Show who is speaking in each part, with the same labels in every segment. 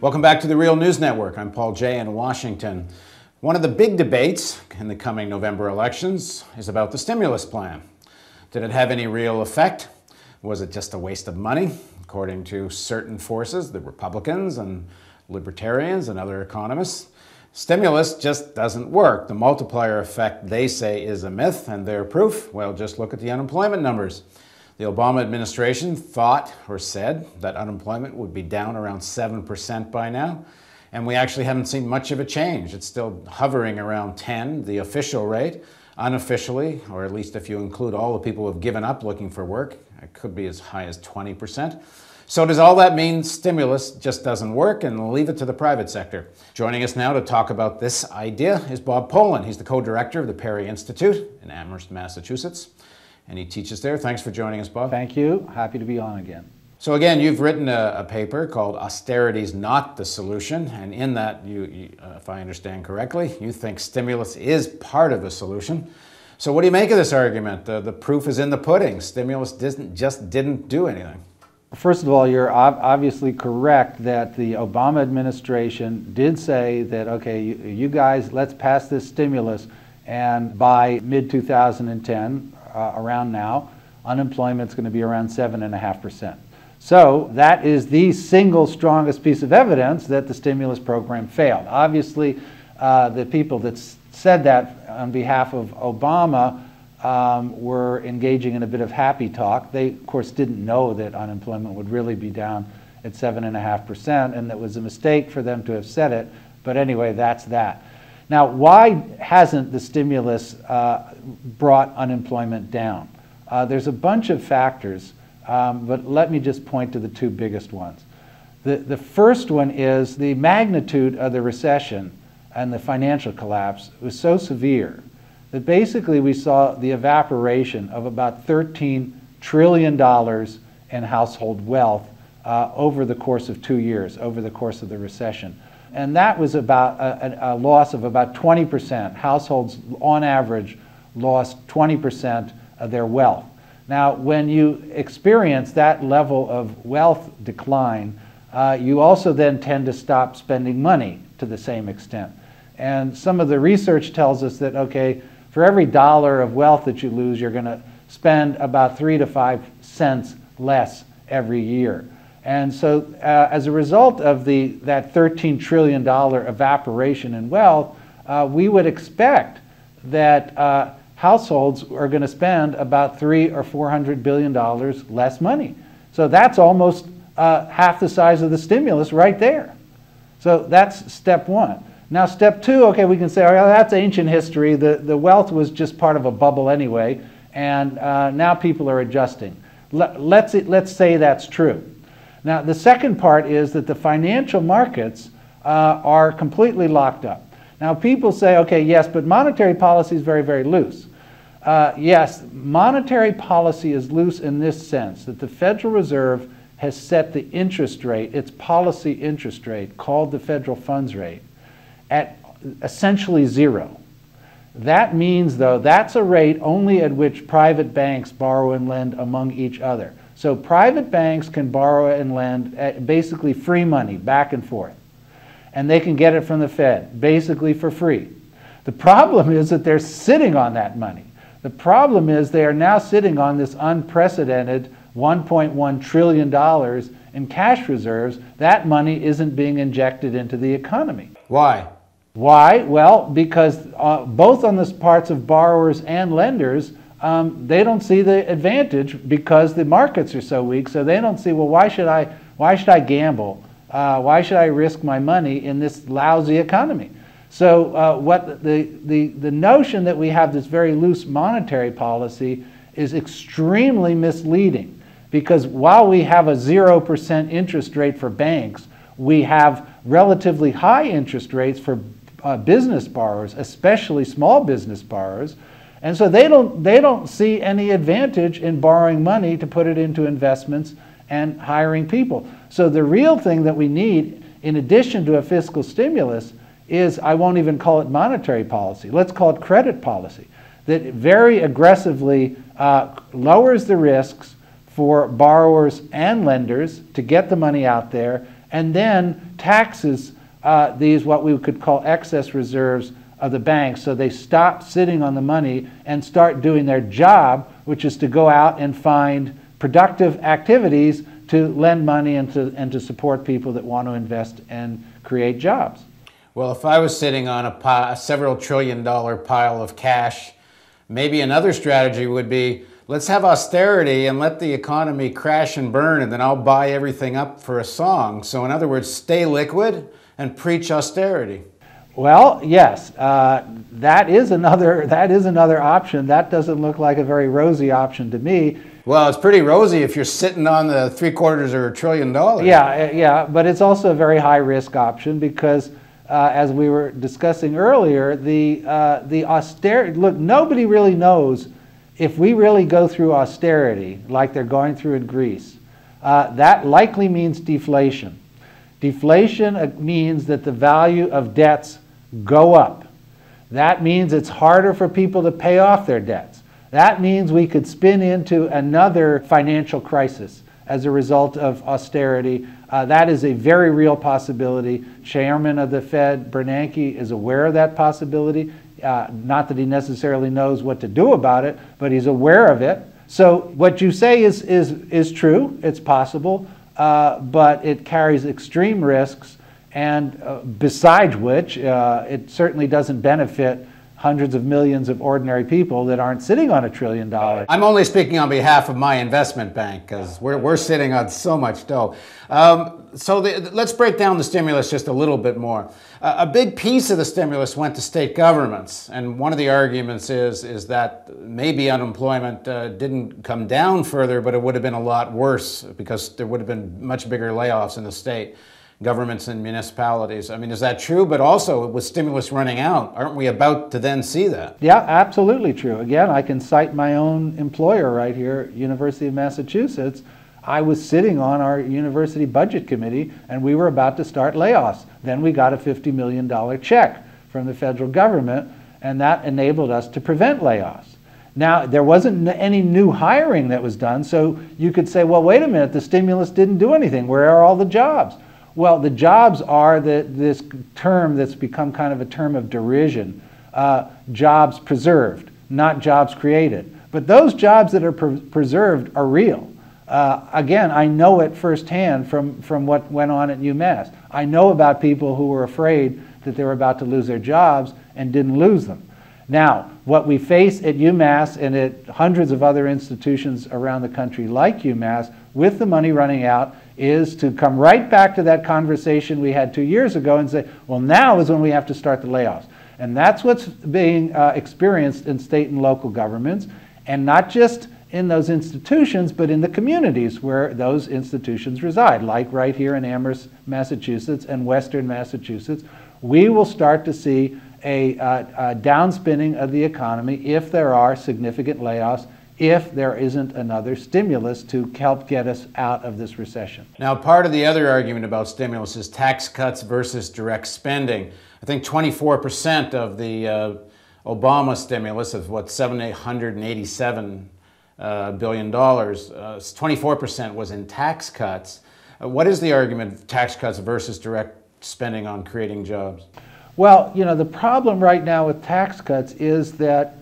Speaker 1: Welcome back to the Real News Network. I'm Paul Jay in Washington. One of the big debates in the coming November elections is about the stimulus plan. Did it have any real effect? Was it just a waste of money? According to certain forces, the Republicans and libertarians and other economists, stimulus just doesn't work. The multiplier effect, they say, is a myth, and their proof? Well, just look at the unemployment numbers. The Obama administration thought or said that unemployment would be down around 7% by now, and we actually haven't seen much of a change. It's still hovering around 10, the official rate. Unofficially, or at least if you include all the people who have given up looking for work, it could be as high as 20%. So does all that mean stimulus just doesn't work and leave it to the private sector? Joining us now to talk about this idea is Bob Pollin. He's the co-director of the Perry Institute in Amherst, Massachusetts, and he teaches there. Thanks for joining us, Bob.
Speaker 2: Thank you. Happy to be on again.
Speaker 1: So again, you've written a paper called Austerity is Not the Solution, and in that, you, if I understand correctly, you think stimulus is part of the solution. So what do you make of this argument? The proof is in the pudding. Stimulus just didn't do anything.
Speaker 2: First of all, you're obviously correct that the Obama administration did say that, okay, you guys, let's pass this stimulus, and by mid-2010, around now, unemployment's going to be around 7.5%. So that is the single strongest piece of evidence that the stimulus program failed. Obviously, the people that said that on behalf of Obama were engaging in a bit of happy talk. They, of course, didn't know that unemployment would really be down at 7.5%, and it was a mistake for them to have said it. But anyway, that's that. Now, why hasn't the stimulus brought unemployment down? There's a bunch of factors, but let me just point to the two biggest ones. The first one is the magnitude of the recession and the financial collapse was so severe that basically we saw the evaporation of about $13 trillion in household wealth over the course of 2 years, over the course of the recession. And that was about a loss of about 20%. Households, on average, lost 20% of their wealth. Now, when you experience that level of wealth decline, you also then tend to stop spending money to the same extent. And some of the research tells us that, okay, for every dollar of wealth that you lose, you're going to spend about 3 to 5 cents less every year. And so as a result of that $13 trillion evaporation in wealth, we would expect that households are going to spend about $300 or $400 billion less money. So that's almost half the size of the stimulus right there. So that's step one. Now step two, okay, we can say, oh, that's ancient history. The wealth was just part of a bubble anyway, and now people are adjusting. Let's say that's true. Now the second part is that the financial markets are completely locked up. Now people say, okay, yes, but monetary policy is very, very loose. Yes, monetary policy is loose in this sense, that the Federal Reserve has set the interest rate, its policy interest rate, called the federal funds rate, at essentially zero. That means, though, that's a rate only at which private banks borrow and lend among each other. So private banks can borrow and lend at basically free money, back and forth. And they can get it from the Fed, basically for free. The problem is that they're sitting on that money. The problem is they are now sitting on this unprecedented $1.1 trillion in cash reserves. That money isn't being injected into the economy.
Speaker 1: Why?
Speaker 2: Why? Well, because both on the parts of borrowers and lenders, they don't see the advantage because the markets are so weak. So they don't see, well, why should I gamble? Why should I risk my money in this lousy economy? So what the notion that we have this very loose monetary policy is extremely misleading, because while we have a 0% interest rate for banks, we have relatively high interest rates for business borrowers, especially small business borrowers. And so they don't see any advantage in borrowing money to put it into investments and hiring people. So the real thing that we need, in addition to a fiscal stimulus, is, I won't even call it monetary policy, let's call it credit policy, that very aggressively lowers the risks for borrowers and lenders to get the money out there and then taxes these what we could call excess reserves of the banks, so they stop sitting on the money and start doing their job, which is to go out and find productive activities to lend money and to support people that want to invest and create jobs.
Speaker 1: Well, if I was sitting on a several trillion-dollar pile of cash, maybe another strategy would be, let's have austerity and let the economy crash and burn, and then I'll buy everything up for a song. So in other words, stay liquid and preach austerity.
Speaker 2: Well, yes, that is another option. That doesn't look like a very rosy option to me.
Speaker 1: Well, it's pretty rosy if you're sitting on the $750 billion.
Speaker 2: Yeah, but it's also a very high-risk option because, as we were discussing earlier, the austerity. Look, nobody really knows if we really go through austerity like they're going through in Greece. That likely means deflation. Deflation means that the value of debts go up. That means it's harder for people to pay off their debts. That means we could spin into another financial crisis as a result of austerity. That is a very real possibility. Chairman of the Fed, Bernanke, is aware of that possibility. Not that he necessarily knows what to do about it, but he's aware of it. So what you say is true. It's possible. But it carries extreme risks, and besides which, it certainly doesn't benefit hundreds of millions of ordinary people that aren't sitting on $1 trillion.
Speaker 1: I'm only speaking on behalf of my investment bank because we're sitting on so much dough. Let's break down the stimulus just a little bit more. A big piece of the stimulus went to state governments, and one of the arguments is that maybe unemployment didn't come down further, but it would have been a lot worse because there would have been much bigger layoffs in the state governments and municipalities. I mean, is that true? But also, with stimulus running out, aren't we about to then see that?
Speaker 2: Yeah, absolutely true. Again, I can cite my own employer right here, University of Massachusetts. I was sitting on our university budget committee, and we were about to start layoffs. Then we got a $50 million check from the federal government, and that enabled us to prevent layoffs. Now, there wasn't any new hiring that was done, so you could say, well, wait a minute, the stimulus didn't do anything. Where are all the jobs? Well, the jobs are this term that's become kind of a term of derision, jobs preserved, not jobs created. But those jobs that are preserved are real. Again, I know it firsthand from what went on at UMass. I know about people who were afraid that they were about to lose their jobs and didn't lose them. Now, what we face at UMass and at hundreds of other institutions around the country like UMass, with the money running out, is to come right back to that conversation we had 2 years ago and say, well, now is when we have to start the layoffs. And that's what's being experienced in state and local governments, and not just in those institutions, but in the communities where those institutions reside, like right here in Amherst, Massachusetts, and Western Massachusetts. We will start to see a downspinning of the economy if there are significant layoffs, if there isn't another stimulus to help get us out of this recession.
Speaker 1: Now, part of the other argument about stimulus is tax cuts versus direct spending. I think 24% of the Obama stimulus of $787 billion, 24% was in tax cuts. What is the argument of tax cuts versus direct spending on creating jobs?
Speaker 2: Well, you know, the problem right now with tax cuts is that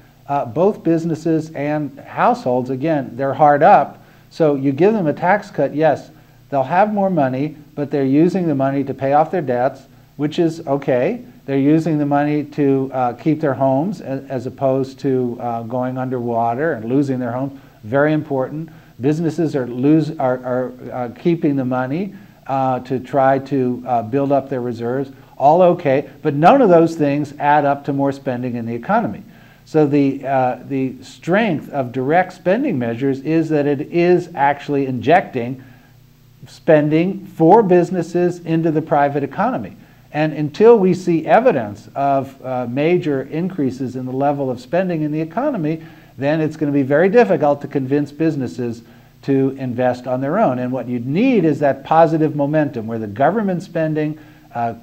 Speaker 2: both businesses and households, again, they're hard up. So you give them a tax cut, yes, they'll have more money, but they're using the money to pay off their debts, which is okay. They're using the money to keep their homes as opposed to going underwater and losing their homes. Very important. Businesses are keeping the money to try to build up their reserves. All okay, but none of those things add up to more spending in the economy. So the strength of direct spending measures is that it is actually injecting spending for businesses into the private economy. And until we see evidence of major increases in the level of spending in the economy, then it's going to be very difficult to convince businesses to invest on their own. And what you'd need is that positive momentum where the government spending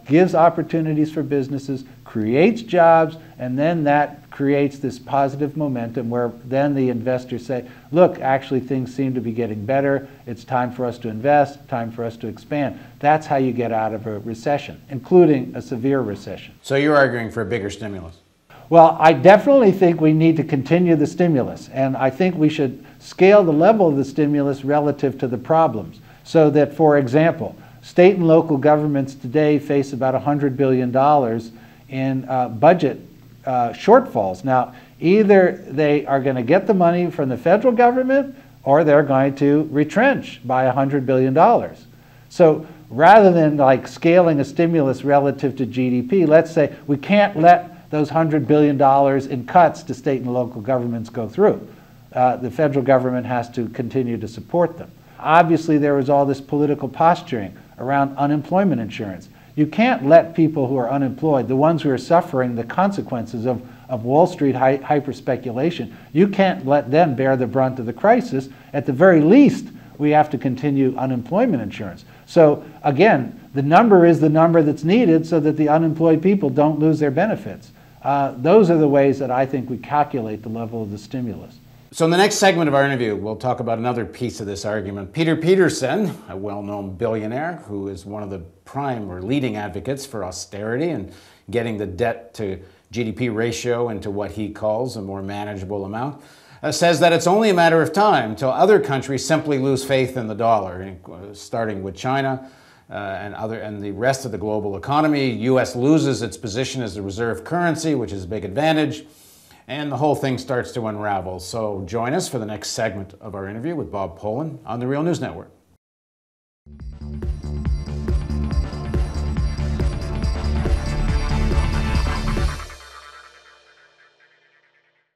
Speaker 2: gives opportunities for businesses, creates jobs, and then that creates this positive momentum where then the investors say, look, actually things seem to be getting better. It's time for us to invest, time for us to expand. That's how you get out of a recession, including a severe recession.
Speaker 1: So you're arguing for a bigger stimulus?
Speaker 2: Well, I definitely think we need to continue the stimulus, and I think we should scale the level of the stimulus relative to the problems. So that, for example, state and local governments today face about $100 billion in budget shortfalls. Now, either they are going to get the money from the federal government or they're going to retrench by $100 billion. So rather than like scaling a stimulus relative to GDP, let's say we can't let those $100 billion in cuts to state and local governments go through. The federal government has to continue to support them. Obviously, there was all this political posturing around unemployment insurance. You can't let people who are unemployed, the ones who are suffering the consequences of Wall Street hyper-speculation, you can't let them bear the brunt of the crisis. At the very least, we have to continue unemployment insurance. So again, the number is the number that's needed so that the unemployed people don't lose their benefits. Those are the ways that I think we calculate the level of the stimulus.
Speaker 1: So in the next segment of our interview, we'll talk about another piece of this argument. Peterson, a well-known billionaire who is one of the prime or leading advocates for austerity and getting the debt to GDP ratio into what he calls a more manageable amount, says that it's only a matter of time until other countries simply lose faith in the dollar, starting with China and the rest of the global economy. U.S. loses its position as the reserve currency, which is a big advantage, and the whole thing starts to unravel. So join us for the next segment of our interview with Bob Pollin on the Real News Network.